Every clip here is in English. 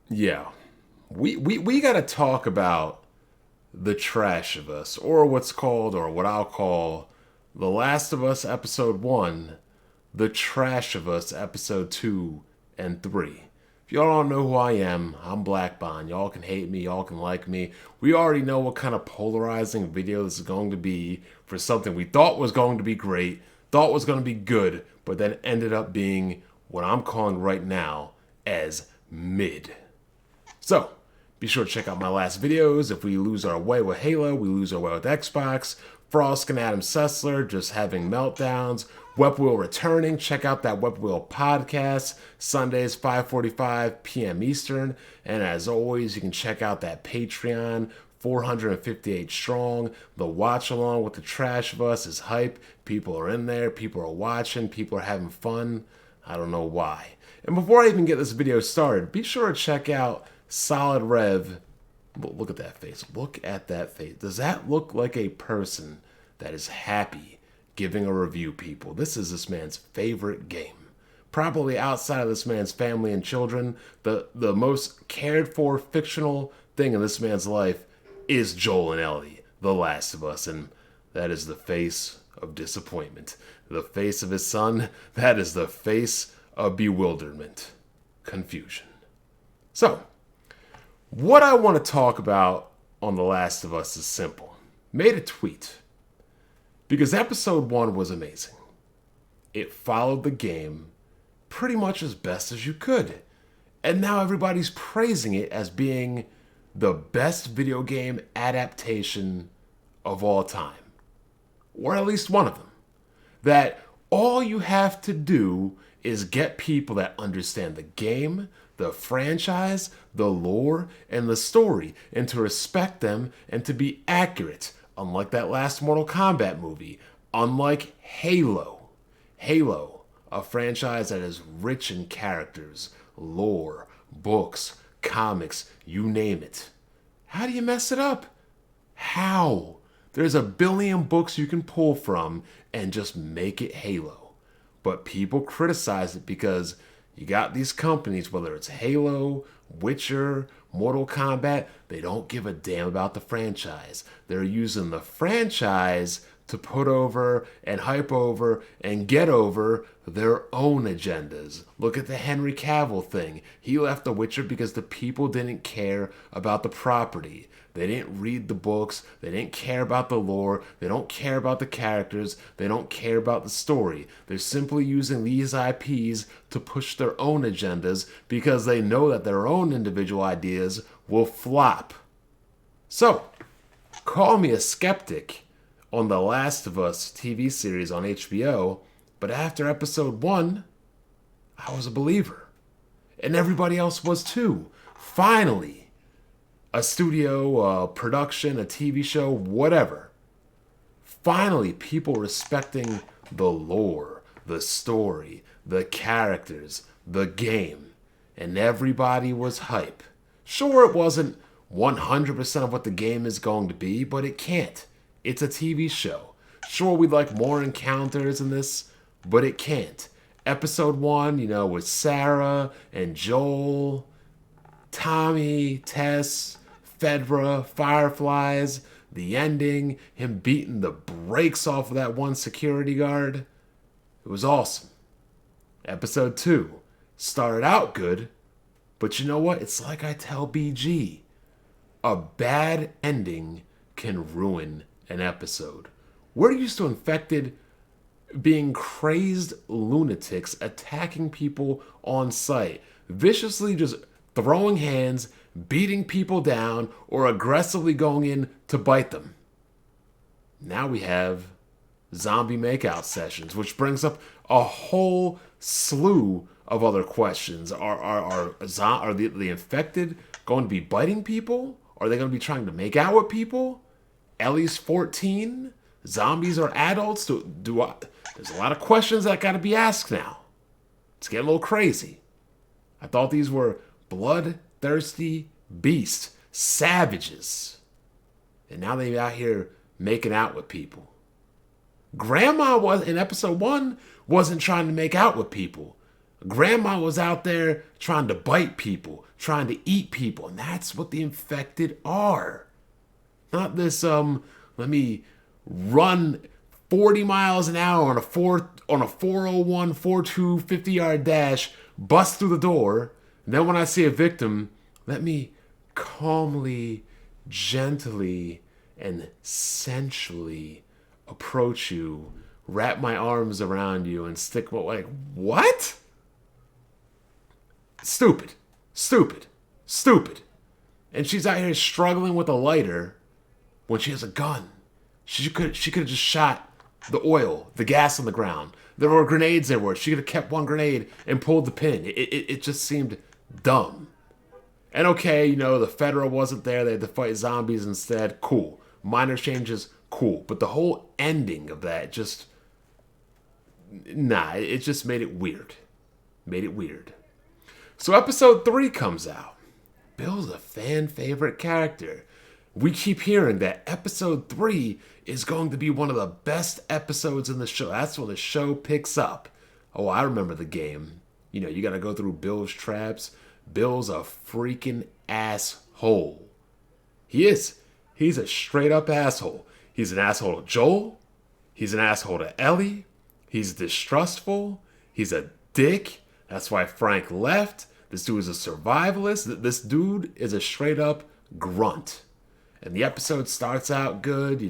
Yeah. We got to talk about The Trash of Us, or what's called, or what I'll call, The Last of Us Episode 1, The Trash of Us Episode 2 and 3. If y'all don't know who I am, I'm Black Bond. Y'all can hate me, y'all can like me. We already know what kind of polarizing video this is going to be for something we thought was going to be great, thought was going to be good, but then ended up being what I'm calling right now as mid. So, be sure to check out my last videos. If we lose our way with Halo, we lose our way with Xbox. Frost and Adam Sessler just having meltdowns. Web Wheel returning. Check out that Web Wheel podcast. Sundays, 5:45 p.m. Eastern. And as always, you can check out that Patreon. 458 strong. The watch along with the Trash of Us is hype. People are in there. People are watching. People are having fun. I don't know why. And before I even get this video started, be sure to check out Solid Rev. Look at that face. Look at that face. Does that look like a person that is happy giving a review, people? This is this man's favorite game. Probably outside of this man's family and children, the most cared for fictional thing in this man's life is Joel and Ellie, The Last of Us. And that is the face of disappointment. The face of his son, that is the face of bewilderment, confusion. So, what I want to talk about on The Last of Us is simple. Made a tweet because episode 1 was amazing. It followed the game pretty much as best as you could. And now everybody's praising it as being the best video game adaptation of all time. Or at least one of them. That all you have to do is get people that understand the game, the franchise, the lore, and the story, and to respect them and to be accurate, unlike that last Mortal Kombat movie, unlike Halo. Halo, a franchise that is rich in characters, lore, books, comics, you name it. How do you mess it up? How? There's a billion books you can pull from and just make it Halo. But people criticize it because you got these companies, whether it's Halo, Witcher, Mortal Kombat, they don't give a damn about the franchise. They're using the franchise to put over and hype over and get over their own agendas. Look at the Henry Cavill thing. He left The Witcher because the people didn't care about the property. They didn't read the books. They didn't care about the lore. They don't care about the characters. They don't care about the story. They're simply using these IPs to push their own agendas because they know that their own individual ideas will flop. So, call me a skeptic on The Last of Us TV series on HBO, but after episode 1, I was a believer. And everybody else was too. Finally, a studio, a production, a TV show, whatever. Finally, people respecting the lore, the story, the characters, the game. And everybody was hype. Sure, it wasn't 100% of what the game is going to be, but it can't. It's a TV show. Sure, we'd like more encounters in this, but it can't. Episode 1, with Sarah and Joel, Tommy, Tess, Fedra, Fireflies, the ending, him beating the brakes off of that one security guard. It was awesome. Episode 2 started out good, but you know what? It's like I tell BG. A bad ending can ruin an episode. We're used to infected being crazed lunatics attacking people on sight, viciously just throwing hands, beating people down, or aggressively going in to bite them. Now we have zombie makeout sessions, which brings up a whole slew of other questions. Are the infected going to be biting people? Are they going to be trying to make out with people? Ellie's 14. Zombies are adults. There's a lot of questions that got to be asked now. It's getting a little crazy. I thought these were bloodthirsty beasts, savages. And now they're out here making out with people. Grandma was in episode 1 wasn't trying to make out with people. Grandma was out there trying to bite people, trying to eat people, and that's what the infected are. Not this let me run 40 miles an hour on a 401 42 50-yard dash, bust through the door, and then when I see a victim, let me calmly, gently, and sensually approach you, wrap my arms around you, and stick like what? Stupid. Stupid. Stupid. And she's out here struggling with a lighter when she has a gun. She could have just shot the oil, the gas on the ground. There were grenades there. She could have kept one grenade and pulled the pin. It just seemed dumb. And okay, the federal wasn't there. They had to fight zombies instead. Cool. Minor changes. Cool. But the whole ending of that just... it just made it weird. Made it weird. So episode 3 comes out. Bill's a fan favorite character. We keep hearing that episode 3 is going to be one of the best episodes in the show. That's when the show picks up. Oh, I remember the game. You got to go through Bill's traps. Bill's a freaking asshole. He is. He's a straight up asshole. He's an asshole to Joel. He's an asshole to Ellie. He's distrustful. He's a dick. That's why Frank left. This dude is a survivalist. This dude is a straight up grunt. And the episode starts out good.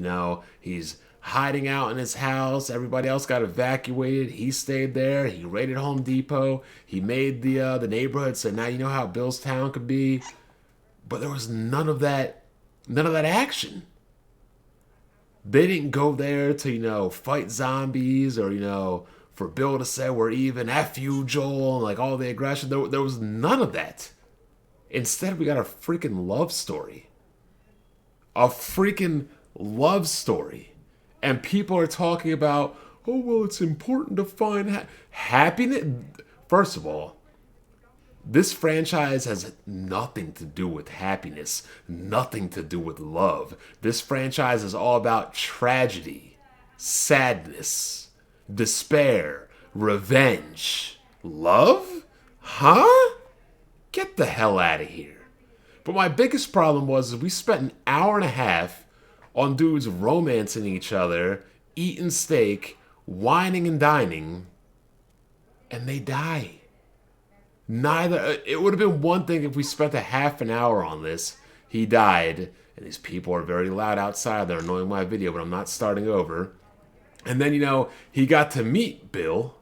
He's hiding out in his house. Everybody else got evacuated. He stayed there. He raided Home Depot. He made the neighborhood. So now you know how Bill's town could be. But there was none of that action. They didn't go there to, fight zombies or, for Bill to say we're even, F you, Joel, and like all the aggression. There was none of that. Instead, we got a freaking love story. A freaking love story. And people are talking about, oh, well, it's important to find happiness. First of all, this franchise has nothing to do with happiness, nothing to do with love. This franchise is all about tragedy, sadness, despair, revenge. Love? Huh? Get the hell out of here. But my biggest problem was we spent an hour and a half on dudes romancing each other, eating steak, whining and dining, and they die. It would have been one thing if we spent a half an hour on this. He died, and these people are very loud outside. They're annoying my video, but I'm not starting over. And then, he got to meet Bill.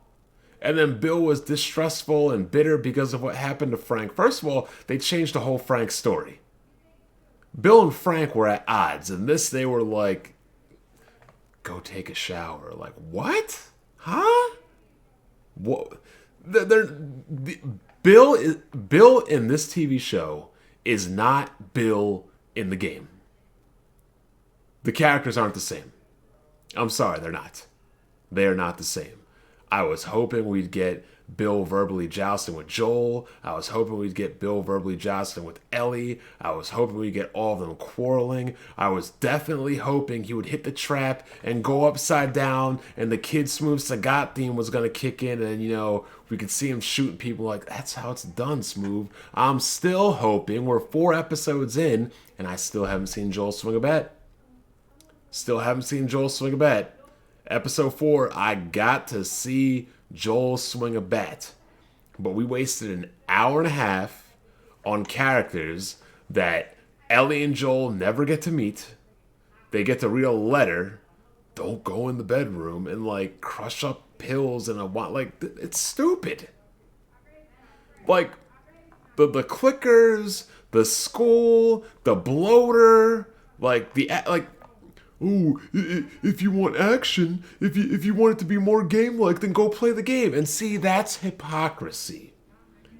And then Bill was distrustful and bitter because of what happened to Frank. First of all, they changed the whole Frank story. Bill and Frank were at odds. And they were like, go take a shower. Like, what? Huh? What? Bill in this TV show is not Bill in the game. The characters aren't the same. I'm sorry, they're not. They are not the same. I was hoping we'd get Bill verbally jousting with Joel. I was hoping we'd get Bill verbally jousting with Ellie. I was hoping we'd get all of them quarreling. I was definitely hoping he would hit the trap and go upside down and the Kid Smooth Sagat theme was going to kick in and, we could see him shooting people like, that's how it's done, Smooth. I'm still hoping. We're 4 episodes in and I still haven't seen Joel swing a bat. Still haven't seen Joel swing a bat. Episode 4, I got to see Joel swing a bat. But we wasted an hour and a half on characters that Ellie and Joel never get to meet. They get to read a letter. Don't go in the bedroom and crush up pills and it's stupid. The clickers, the school, the bloater, ooh, if you want action, if you want it to be more game-like, then go play the game. And see, that's hypocrisy.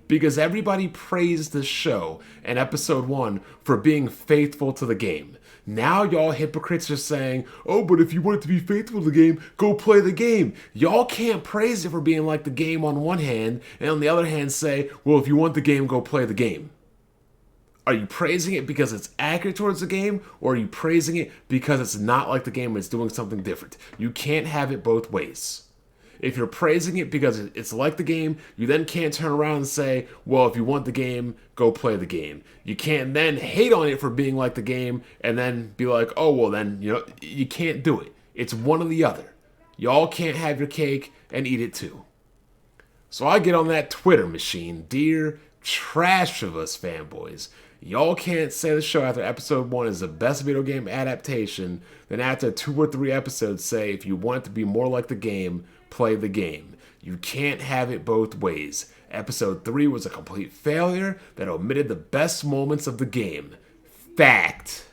Because everybody praised this show in episode 1 for being faithful to the game. Now y'all hypocrites are saying, oh, but if you want it to be faithful to the game, go play the game. Y'all can't praise it for being like the game on one hand, and on the other hand say, well, if you want the game, go play the game. Are you praising it because it's accurate towards the game, or are you praising it because it's not like the game and it's doing something different? You can't have it both ways. If you're praising it because it's like the game, you then can't turn around and say, well, if you want the game, go play the game. You can't then hate on it for being like the game and then be like, oh, well, then, you can't do it. It's one or the other. Y'all can't have your cake and eat it too. So I get on that Twitter machine, dear trash of us fanboys. Y'all can't say the show after episode 1 is the best video game adaptation, then after 2 or 3 episodes say if you want it to be more like the game, play the game. You can't have it both ways. Episode 3 was a complete failure that omitted the best moments of the game. Fact.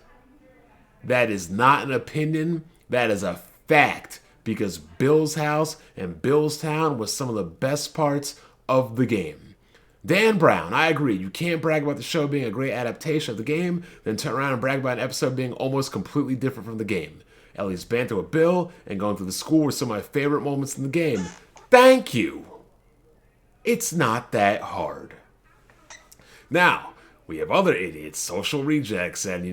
That is not an opinion, that is a fact. Because Bill's House and Bill's Town was some of the best parts of the game. Dan Brown, I agree. You can't brag about the show being a great adaptation of the game, then turn around and brag about an episode being almost completely different from the game. Ellie's banter with Bill and going through the school were some of my favorite moments in the game. Thank you. It's not that hard. Now, we have other idiots, social rejects, and,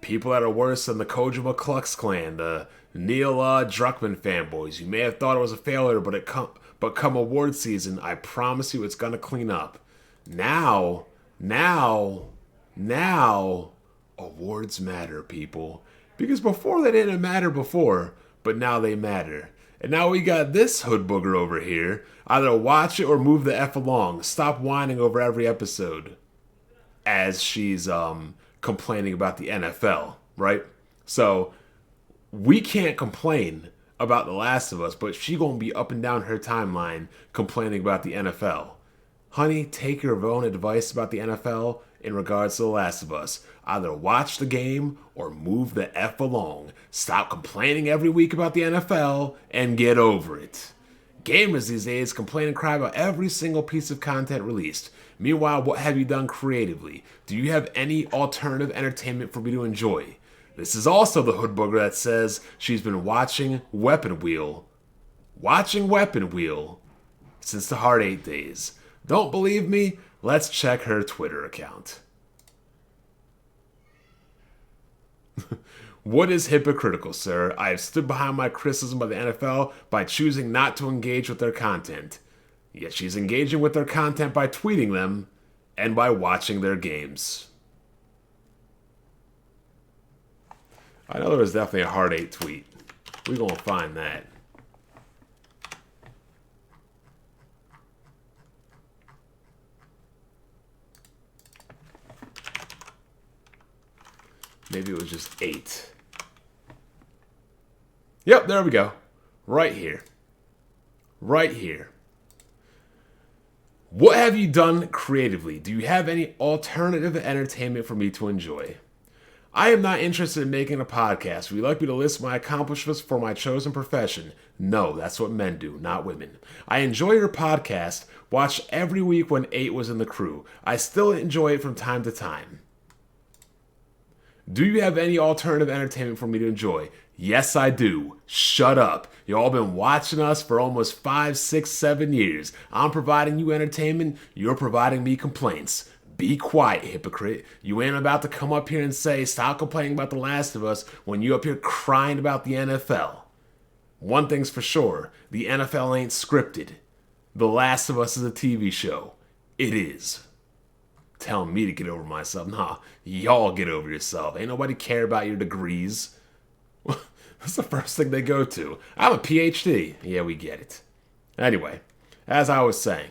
people that are worse than the Kojima Klux Klan, the Neil Druckmann fanboys. You may have thought it was a failure, but come award season, I promise you it's going to clean up. Now, awards matter, people. Because before they didn't matter before, but now they matter. And now we got this hood booger over here. Either watch it or move the F along. Stop whining over every episode. As she's complaining about the NFL, right? So we can't complain about The Last of Us, but she gonna be up and down her timeline complaining about the NFL. Honey, take your own advice about the NFL in regards to The Last of Us. Either watch the game or move the F along. Stop complaining every week about the NFL and get over it. Gamers these days complain and cry about every single piece of content released. Meanwhile, what have you done creatively? Do you have any alternative entertainment for me to enjoy? This is also the hood booger that says she's been watching Weapon Wheel. Watching Weapon Wheel since the Hard 8 days. Don't believe me? Let's check her Twitter account. What is hypocritical, sir? I have stood behind my criticism of the NFL by choosing not to engage with their content. Yet she's engaging with their content by tweeting them and by watching their games. I know there was definitely a Hard 8 tweet. We're going to find that. Maybe it was just 8. Yep, there we go. Right here. Right here. What have you done creatively? Do you have any alternative entertainment for me to enjoy? I am not interested in making a podcast. Would you like me to list my accomplishments for my chosen profession? No, that's what men do, not women. I enjoy your podcast. Watched every week when 8 was in the crew. I still enjoy it from time to time. Do you have any alternative entertainment for me to enjoy? Yes, I do. Shut up. You all been watching us for almost 5, 6, 7 years. I'm providing you entertainment. You're providing me complaints. Be quiet, hypocrite. You ain't about to come up here and say, stop complaining about The Last of Us when you up here crying about the NFL. One thing's for sure. The NFL ain't scripted. The Last of Us is a TV show. It is. Telling me to get over myself. Nah, y'all get over yourself. Ain't nobody care about your degrees. That's the first thing they go to. I'm a PhD. Yeah, we get it. Anyway, as I was saying,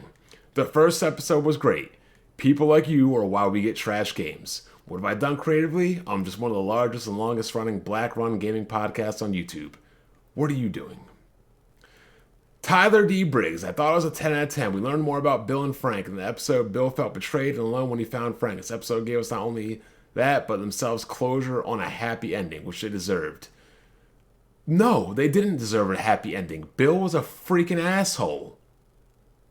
the first episode was great. People like you are why we get trash games. What have I done creatively? I'm just one of the largest and longest running black run gaming podcasts on YouTube. What are you doing? Tyler D. Briggs, I thought it was a 10 out of 10. We learned more about Bill and Frank. In the episode, Bill felt betrayed and alone when he found Frank. This episode gave us not only that, but themselves closure on a happy ending, which they deserved. No, they didn't deserve a happy ending. Bill was a freaking asshole.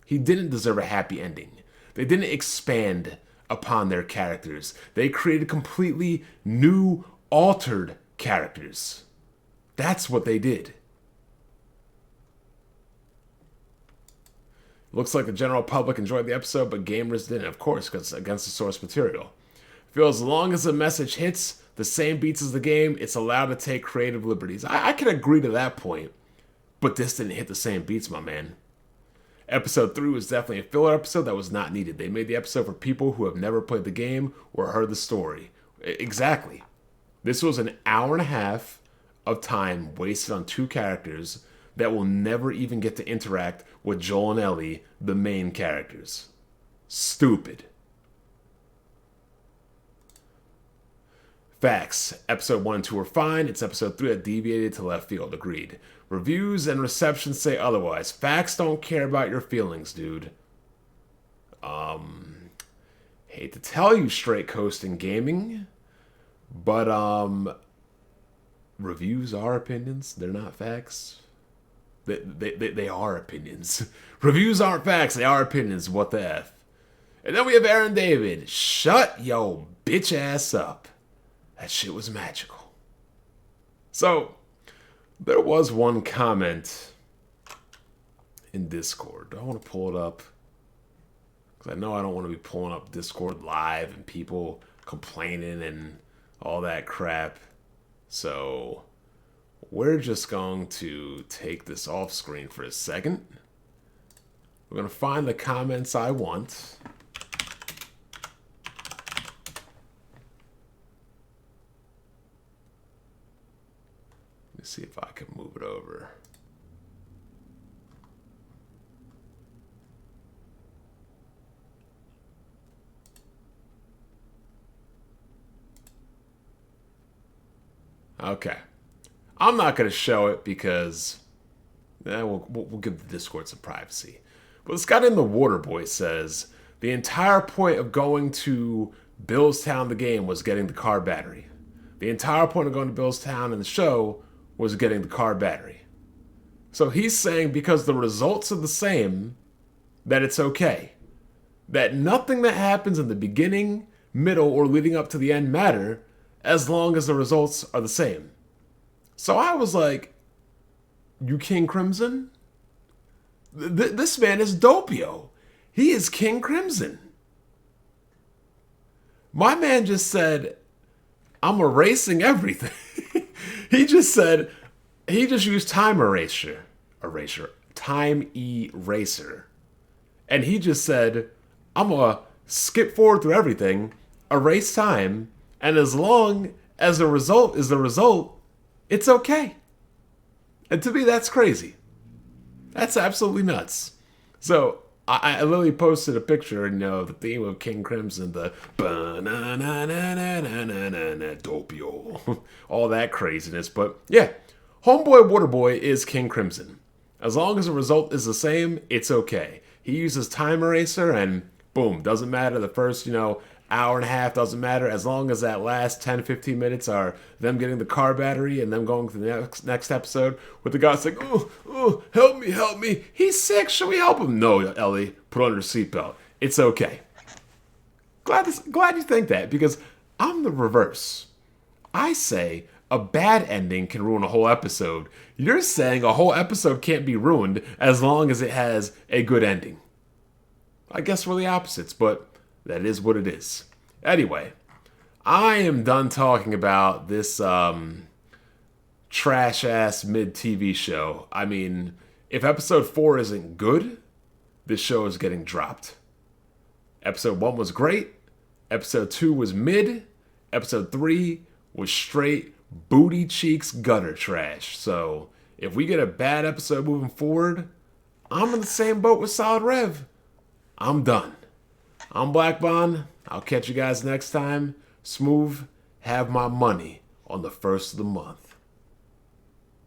He didn't deserve a happy ending. They didn't expand upon their characters. They created completely new, altered characters. That's what they did. Looks like the general public enjoyed the episode, but gamers didn't, of course, because it's against the source material. I feel as long as the message hits the same beats as the game, it's allowed to take creative liberties. I can agree to that point, But this didn't hit the same beats, my man. Episode 3 was definitely a filler episode that was not needed. They made the episode for people who have never played the game or heard the story. Exactly. This was an hour and a half of time wasted on two characters that will never even get to interact with Joel and Ellie, the main characters. Stupid. Facts. Episode 1 and 2 were fine. It's episode 3 that deviated to left field. Agreed. Reviews and reception say otherwise. Facts don't care about your feelings, dude. Hate to tell you, straight coasting gaming, but reviews are opinions. They're not facts. They are opinions. Reviews aren't facts. They are opinions. What the F? And then we have Aaron David. Shut yo bitch ass up. That shit was magical. So, there was one comment in Discord. Do I want to pull it up? Because I know I don't want to be pulling up Discord live and people complaining and all that crap. So, we're just going to take this off screen for a second. We're going to find the comments I want. See if I can move it over. Okay. I'm not going to show it because we'll give the Discord some privacy. But this guy in the Waterboy says, the entire point of going to Billstown the game was getting the car battery. The entire point of going to Billstown in the show was getting the car battery. So he's saying because the results are the same, that it's okay. That nothing that happens in the beginning, middle, or leading up to the end matter as long as the results are the same. So I was like, you King Crimson? This man is Doppio. He is King Crimson. My man just said, I'm erasing everything. He just used time eraser. Time eraser. And he just said, I'm going to skip forward through everything, erase time, and as long as the result is the result, it's okay. And to me, that's crazy. That's absolutely nuts. So, I literally posted a picture, the theme of King Crimson, the Doppio, all that craziness. But yeah, Homeboy Waterboy is King Crimson. As long as the result is the same, it's okay. He uses time eraser and boom, doesn't matter. The first, hour and a half doesn't matter. As long as that last 10, 15 minutes are them getting the car battery and them going to the next episode with the guy's like, oh, help me. He's sick. Should we help him? No, Ellie, put on your seatbelt. It's okay. Glad you think that because I'm the reverse. I say a bad ending can ruin a whole episode. You're saying a whole episode can't be ruined as long as it has a good ending. I guess we're the opposites, but that is what it is. Anyway, I am done talking about this trash-ass mid-TV show. I mean, if episode 4 isn't good, this show is getting dropped. Episode 1 was great. Episode 2 was mid. Episode 3 was straight booty cheeks gutter trash. So, if we get a bad episode moving forward, I'm in the same boat with Solid Rev. I'm done. I'm Black Bond. I'll catch you guys next time. Smooth, have my money on the first of the month.